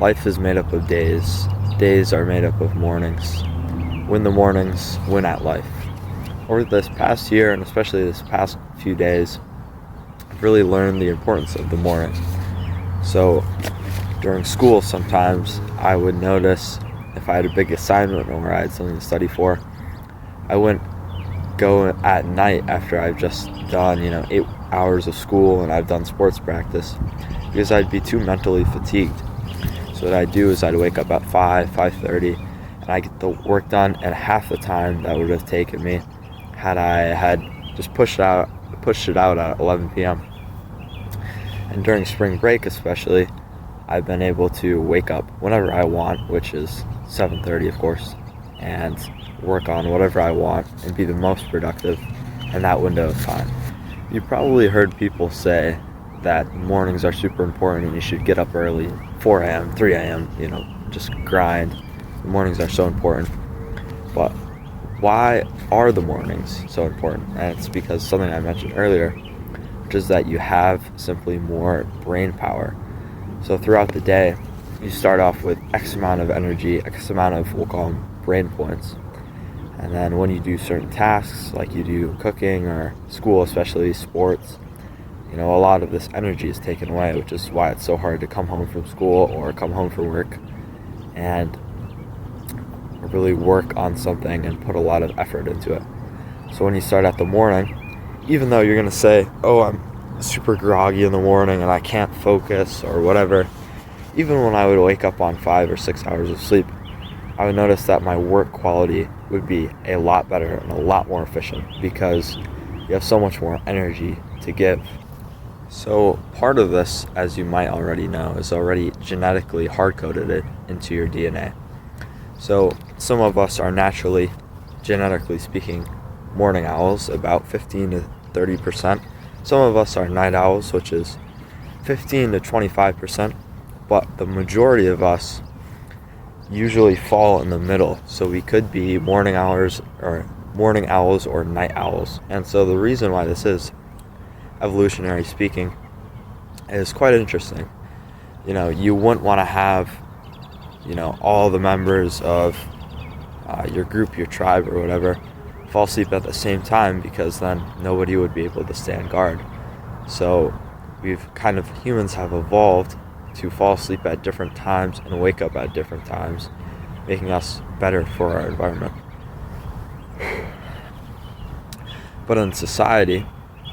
Life is made up of days. Days are made up of mornings. Win the mornings, win at life. Over this past year, and especially this past few days, I've really learned the importance of the morning. So during school, sometimes I would notice if I had a big assignment or I had something to study for, I wouldn't go at night after I've just done 8 hours of school and I've done sports practice, because I'd be too mentally fatigued. So what I'd do is I'd wake up at 5:30, and I get the work done at half the time that would have taken me had I had just pushed it out at 11 p.m. And during spring break especially, I've been able to wake up whenever I want, which is 7:30 of course, and work on whatever I want and be the most productive in that window of time. You probably heard people say that mornings are super important and you should get up early, 4 a.m., 3 a.m., just grind. The mornings are so important. But why are the mornings so important? And it's because something I mentioned earlier, which is that you have simply more brain power. So throughout the day, you start off with X amount of energy, X amount of, we'll call them brain points. And then when you do certain tasks, like you do cooking or school, especially sports, a lot of this energy is taken away, which is why it's so hard to come home from school or come home from work and really work on something and put a lot of effort into it. So when you start at the morning, even though you're going to say, oh, I'm super groggy in the morning and I can't focus or whatever, even when I would wake up on 5 or 6 hours of sleep, I would notice that my work quality would be a lot better and a lot more efficient because you have so much more energy to give. So part of this, as you might already know, is already genetically hard-coded into your DNA. So some of us are naturally, genetically speaking, morning owls, about 15 to 30%. Some of us are night owls, which is 15 to 25%. But the majority of us usually fall in the middle. So we could be morning owls or night owls. And so the reason why this is, evolutionary speaking, is quite interesting. You wouldn't want to have, all the members of your group, your tribe, or whatever, fall asleep at the same time, because then nobody would be able to stand guard. So humans have evolved to fall asleep at different times and wake up at different times, making us better for our environment. But in society,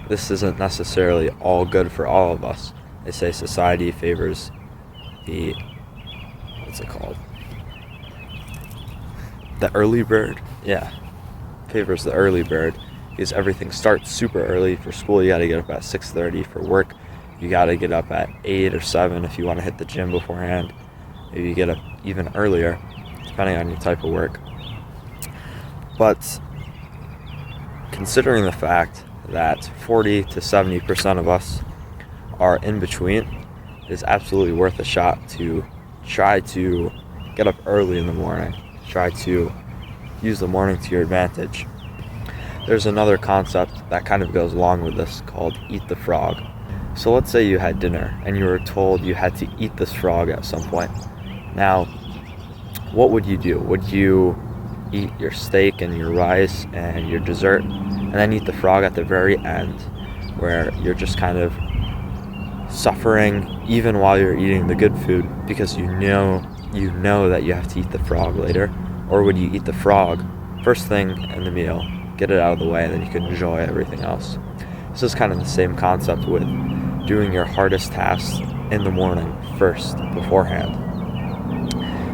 this isn't necessarily all good for all of us. They say society favors the early bird? Yeah, favors the early bird, because everything starts super early. For school, you gotta get up at 6:30. For work, you gotta get up at 8 or 7 if you want to hit the gym beforehand. Maybe you get up even earlier, depending on your type of work. But considering the fact that 40 to 70% of us are in between, it is absolutely worth a shot to try to get up early in the morning. Try to use the morning to your advantage. There's another concept that kind of goes along with this called eat the frog. So let's say you had dinner and you were told you had to eat this frog at some point. Now, what would you do? Would you eat your steak and your rice and your dessert and then eat the frog at the very end, where you're just kind of suffering even while you're eating the good food because you know that you have to eat the frog later? Or would you eat the frog first thing in the meal, get it out of the way, and then you can enjoy everything else? This is kind of the same concept with doing your hardest tasks in the morning first, beforehand.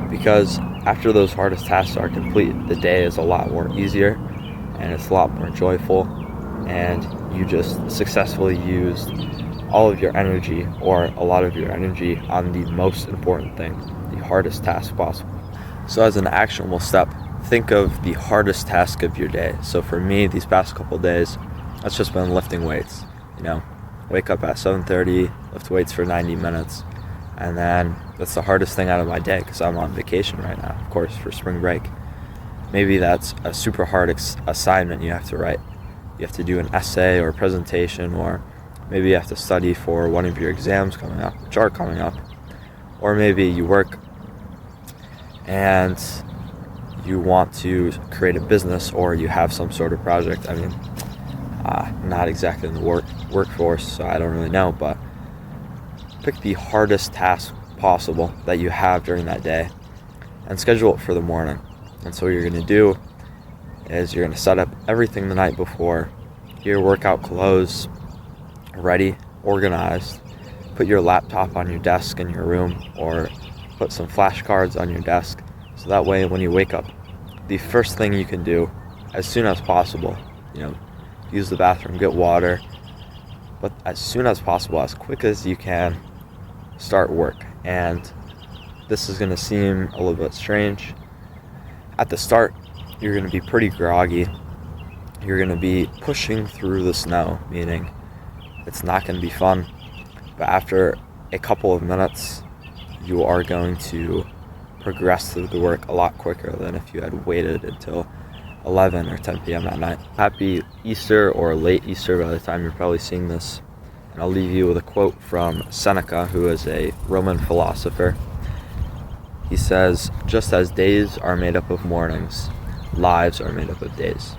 Because after those hardest tasks are complete, the day is a lot more easier and it's a lot more joyful, and you just successfully used all of your energy, or a lot of your energy, on the most important thing, the hardest task possible. So as an actionable step, think of the hardest task of your day. So for me, these past couple days, that's just been lifting weights. Wake up at 7:30, lift weights for 90 minutes, and then that's the hardest thing out of my day because I'm on vacation right now, of course, for spring break. Maybe that's a super hard assignment you have to write. You have to do an essay or presentation, or maybe you have to study for one of your exams coming up, which are coming up. Or maybe you work and you want to create a business, or you have some sort of project. I mean, not exactly in the workforce, so I don't really know, but pick the hardest task possible that you have during that day and schedule it for the morning. And so what you're going to do is you're going to set up everything the night before, your workout clothes ready, organized, put your laptop on your desk in your room, or put some flashcards on your desk, so that way when you wake up, the first thing you can do as soon as possible, use the bathroom, get water, but as soon as possible, as quick as you can, start work. And this is going to seem a little bit strange. At the start, you're going to be pretty groggy. You're going to be pushing through the snow, meaning it's not going to be fun. But after a couple of minutes, you are going to progress through the work a lot quicker than if you had waited until 11 or 10 p.m. at night. Happy Easter, or late Easter by the time you're probably seeing this. And I'll leave you with a quote from Seneca, who is a Roman philosopher. He says, "Just as days are made up of mornings, lives are made up of days."